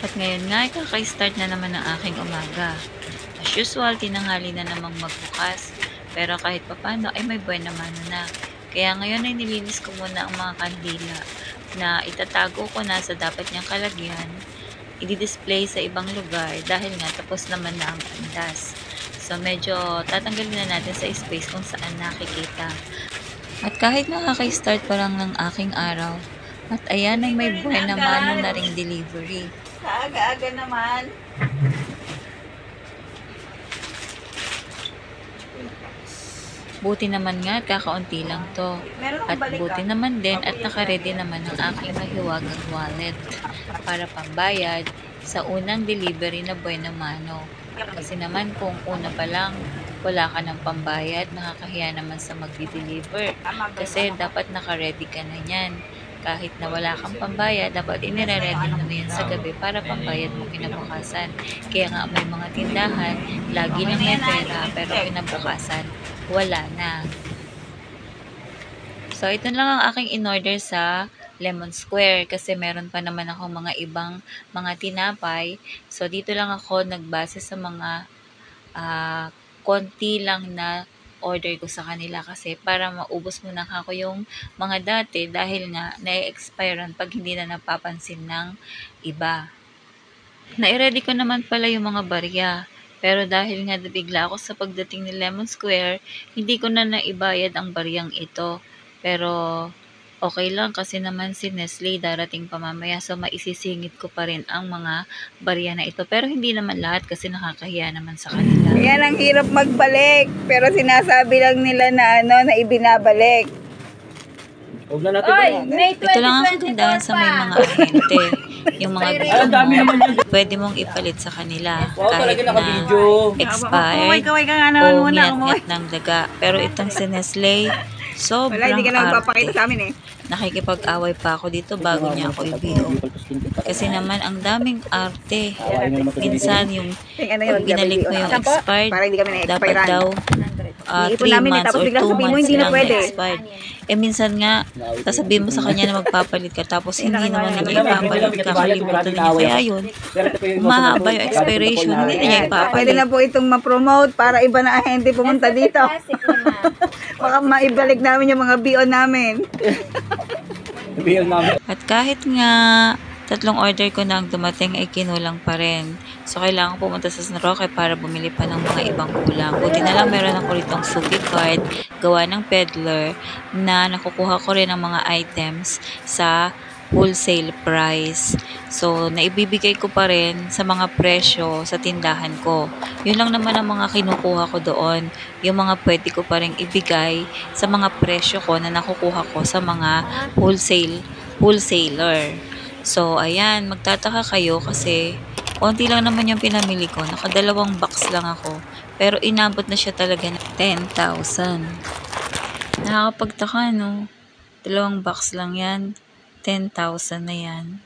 At ngayon nga, kaka-start na naman ng aking umaga. As usual, tinanghali na namang magbukas. Pero kahit papano ay may buwan naman na. Kaya ngayon ay nilinis ko muna ang mga kandila na itatago ko na sa dapat niyang kalagyan. I-display sa ibang lugar dahil nga tapos naman na ang andas. So medyo tatanggalin na natin sa space kung saan nakikita. At kahit nakaka-start pa lang ng aking araw, at ayan ay may buwan naman na ring delivery. Kaaga-aga naman. Buti naman nga at kakaunti lang to. At buti naman din at nakaredy naman ang aking mahiwagang wallet para pambayad sa unang delivery na buwan na mano. Kasi naman kung una pa lang wala ka ng pambayad, nakakahiya naman sa magdi-deliver. Kasi dapat nakaredy ka na yan. Kahit na wala kang pambayad, dapat inire-ready mo na yan sa gabi para pambayad mo kinabukasan. Kaya nga may mga tindahan, lagi lang may pera, pero kinabukasan, wala na. So, ito lang ang aking in-order sa Lemon Square kasi meron pa naman ako mga ibang mga tinapay. So, dito lang ako nagbase sa mga konti lang na order ko sa kanila kasi para maubos muna ako yung mga dati dahil nga na-expirean pag hindi na napapansin ng iba. Na-ready ko naman pala yung mga barya. Pero dahil nga bigla ako sa pagdating ni Lemon Square, hindi ko na naibayad ang baryang ito. Pero okay lang kasi naman si Nestle darating pa mamaya so maisisingit ko pa rin ang mga barya na ito. Pero hindi naman lahat kasi nakakahiya naman sa kanila. Yan ang hirap magbalik. Pero sinasabi lang nila na na ibinabalik. Huwag na natin Ito lang ang kagandahan sa may mga ahente. Yung mga gusto mo, pwede mong ipalit sa kanila kahit na expired o miyat-miyat ng daga. Pero itong si Nestle, sobrang arte. Nakikipag-away pa ako dito bago niya ako i-BO. Kasi naman, ang daming arte. Minsan, yung binalik mo yung expired, dapat daw 3 months or 2 months lang na-expired. Eh, minsan nga, sasabihin mo sa kanya na magpapalit ka, tapos hindi naman niya ipapalit, kakalimutan niya. Kaya yun, mahaba yung expiration, hindi niya ipapalit. Pwede na po itong ma-promote para iba na ahente pumunta dito. Baka maibalik namin yung mga BO namin. At kahit nga 3 order ko na ang dumating ay kinulang pa rin. So, kailangan pumunta sa San Roque para bumili pa ng mga ibang kulang. Buti na lang meron ako ritong Suki card gawa ng peddler na nakukuha ko rin ng mga items sa wholesale price. So, naibibigay ko pa rin sa mga presyo sa tindahan ko. Yun lang naman ang mga kinukuha ko doon. Yung mga pwede ko pa rin ibigay sa mga presyo ko na nakukuha ko sa mga wholesaler. So, ayan, magtataka kayo kasi konti lang naman yung pinamili ko. Nakadalawang box lang ako. Pero inabot na siya talaga ng 10,000. Nakakapagtaka, no? 2 box lang yan. 10,000 na yan.